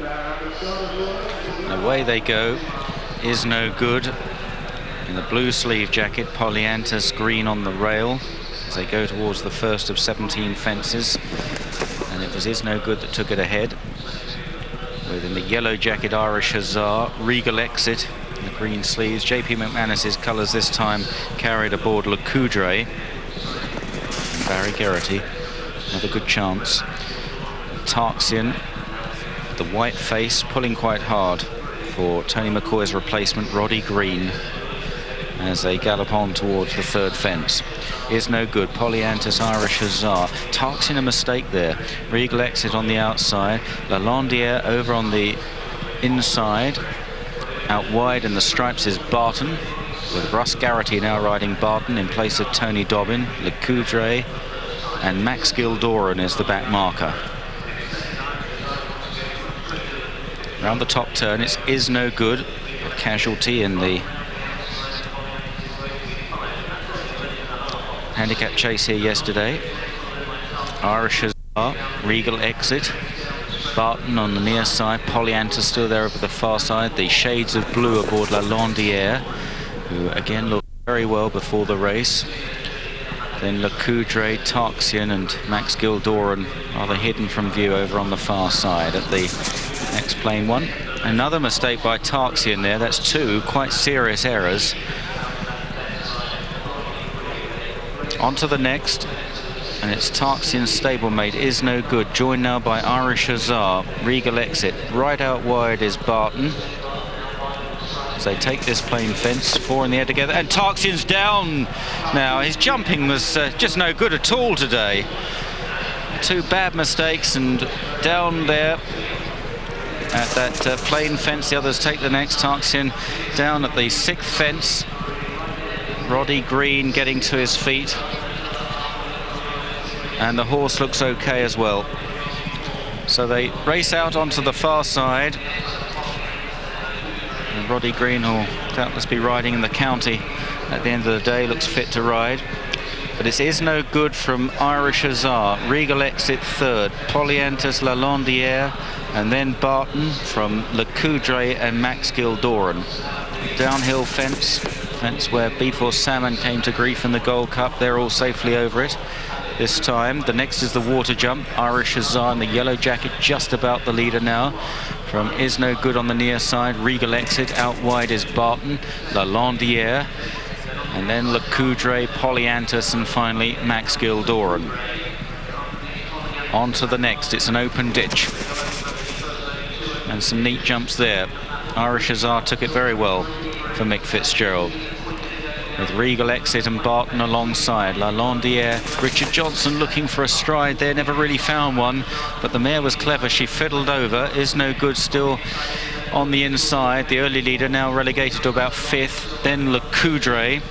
And away they go. Is no good. In the blue sleeve jacket, Polyantus green on the rail as they go towards the first of 17 fences. And it was Is No Good that took it ahead. Within the yellow jacket, Irish Hussar, Regal Exit in the green sleeves. JP McManus's colours this time carried aboard Le Coudray. Barry Geraghty, another good chance. Tarxian, the white face, pulling quite hard for Tony McCoy's replacement, Roddy Green, as they gallop on towards the third fence. Is No Good, Polyantus, Irish Hussar. Tarxian a mistake there. Regal Exit on the outside. Landierre over on the inside. Out wide in the stripes is Barton, with Russ Geraghty now riding Barton in place of Tony Dobbin. Le Coudray and Max Gildoran is the back marker. Round the top turn, it's Is No Good, a casualty in the handicap chase here yesterday. Irish Hussar, Regal Exit, Barton on the near side, Polyantus still there over the far side. The shades of blue aboard La Landierre, who again looked very well before the race. Then Le Coudray, Tarxian and Max Gildoran rather hidden from view over on the far side at the next plane one. Another mistake by Tarxian there. That's two quite serious errors. On to the next, and it's Tarxian's stablemate, Is No Good, joined now by Irish Hussar, Regal Exit. Right out wide is Barton as they take this plain fence, four in the air together, and Tarxian's down now. His jumping was just no good at all today. Two bad mistakes and down there at that plain fence. The others take the next. Tarxian down at the sixth fence. Roddy Green getting to his feet, and the horse looks okay as well. So they race out onto the far side, and Roddy Green will doubtless be riding in the county at the end of the day, looks fit to ride. But it Is No Good from Irish Hussar, Regal Exit third, Polyantus, La Landierre, and then Barton from Le Coudray and Max Gildoran. Downhill fence where Before Salmon came to grief in the Gold Cup. They're all safely over it this time. The next is the water jump. Irish Hussar in the yellow jacket just about the leader now. From Is No Good on the near side, Regal Exit. Out wide is Barton, La Landierre, and then Le Coudray, Polyantus, and finally Max Gildoran. On to the next. It's an open ditch and some neat jumps there. Irish Hussar took it very well for Mick Fitzgerald, with Regal Exit and Barton alongside. La Landierre, Richard Johnson looking for a stride there, never really found one, but the mare was clever. She fiddled over. Is No Good still on the inside. The early leader now relegated to about fifth. Then Le Coudray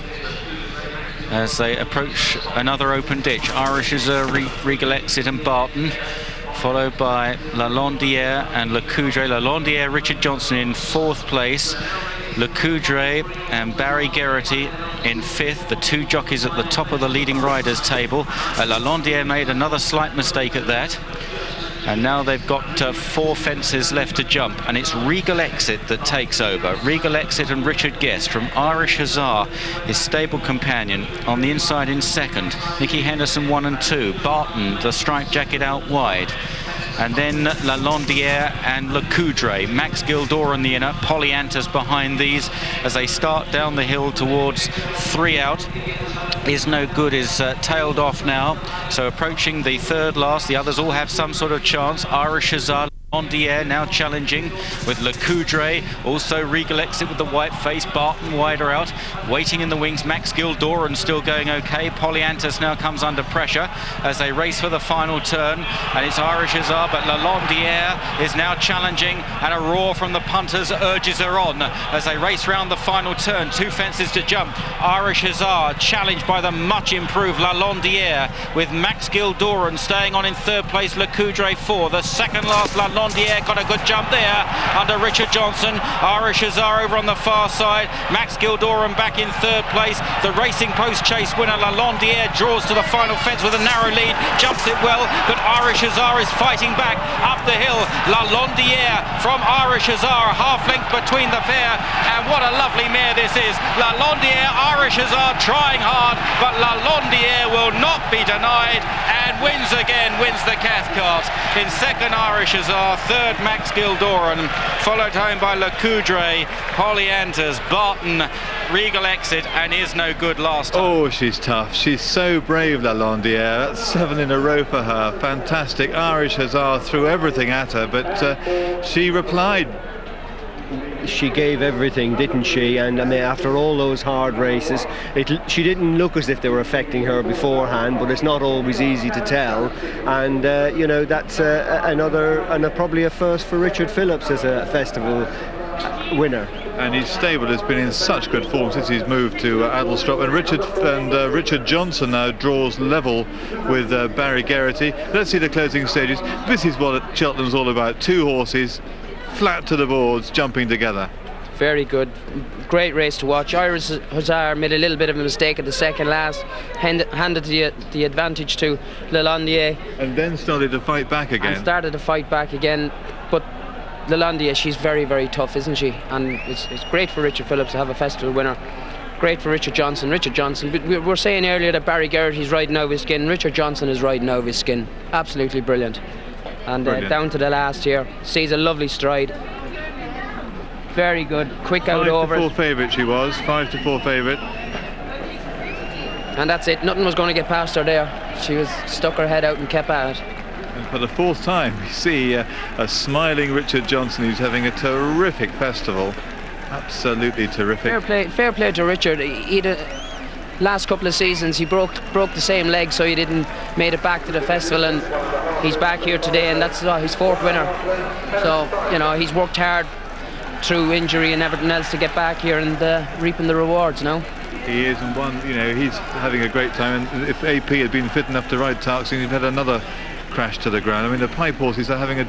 as they approach another open ditch. Irish Hussar, Regal Exit and Barton, followed by La Landierre and Le Coudray. La Landierre, Richard Johnson in fourth place. Le Coudray and Barry Geraghty in fifth, the two jockeys at the top of the leading riders table. La Landierre made another slight mistake at that, and now they've got four fences left to jump, and it's Regal Exit that takes over. Regal Exit and Richard Guest from Irish Hussar, his stable companion, on the inside in second. Nicky Henderson 1 and 2. Barton, the striped jacket, out wide. And then La Landierre and Le Coudray. Max Gildoran the inner, Polyantus behind these as they start down the hill towards three out. Is No Good is tailed off now, so approaching the third last. The others all have some sort of chance. Irish Hussar, Landierre now challenging with Le Coudray, also Regal Exit with the white face, Barton wider out, waiting in the wings. Max Gildoran still going okay. Polyantus now comes under pressure as they race for the final turn, and it's Irish Hussar, but La Landierre is now challenging, and a roar from the punters urges her on as they race round the final turn. Two fences to jump. Irish Hussar challenged by the much improved La Landierre, with Max Gildoran staying on in third place, Le Coudray 4. The second last La Landierre Landierre got a good jump there under Richard Johnson. Irish Hussar over on the far side. Max Gildoran back in third place. The Racing Post chase winner Landierre draws to the final fence with a narrow lead, jumps it well, but Irish Hussar is fighting back up the hill. Landierre from Irish Hussar, half length between the pair, and what a lovely mare this is. Landierre, Irish Hussar trying hard, but Landierre will not be denied and wins again, wins the Cathcart. In second Irish Hussar, third Max Gildoran, followed home by Coudray, Polyantas, Barton, Regal Exit, and Is No Good last time. Oh, she's tough. She's so brave, Landierre. That's 7 in a row for her. Fantastic. Irish Hussar threw everything at her, but she replied. She gave everything, didn't she? And I mean, after all those hard races, she didn't look as if they were affecting her beforehand, but it's not always easy to tell. And you know, that's another, and probably a first for Richard Phillips as a festival winner. And his stable has been in such good form since he's moved to Addlestrop. And Richard Johnson now draws level with Barry Geraghty. Let's see the closing stages. This is what Cheltenham's all about. 2 horses, flat to the boards, jumping together. Very good, great race to watch. Irish Hussar made a little bit of a mistake at the second last, handed the advantage to Landierre. And then started to fight back again. But Landierre, she's very, very tough, isn't she? And it's great for Richard Phillips to have a festival winner. Great for Richard Johnson. But we were saying earlier that Barry Geraghty's riding out of his skin. Richard Johnson is riding out of his skin. Absolutely brilliant. And down to the last here, sees a lovely stride. Very good, quick out over. 5-4 favourite she was, 5-4 favourite. And that's it, nothing was going to get past her there. She was stuck her head out and kept at it. And for the 4th time, we see a smiling Richard Johnson who's having a terrific festival. Absolutely terrific. Fair play to Richard. Last couple of seasons he broke the same leg, so he didn't made it back to the festival, and he's back here today, and that's his 4th winner. So you know, he's worked hard through injury and everything else to get back here and reaping the rewards now. He is, and you know, he's having a great time. And if AP had been fit enough to ride Tarks, he'd had another crash to the ground. I mean, the pipe horses are having a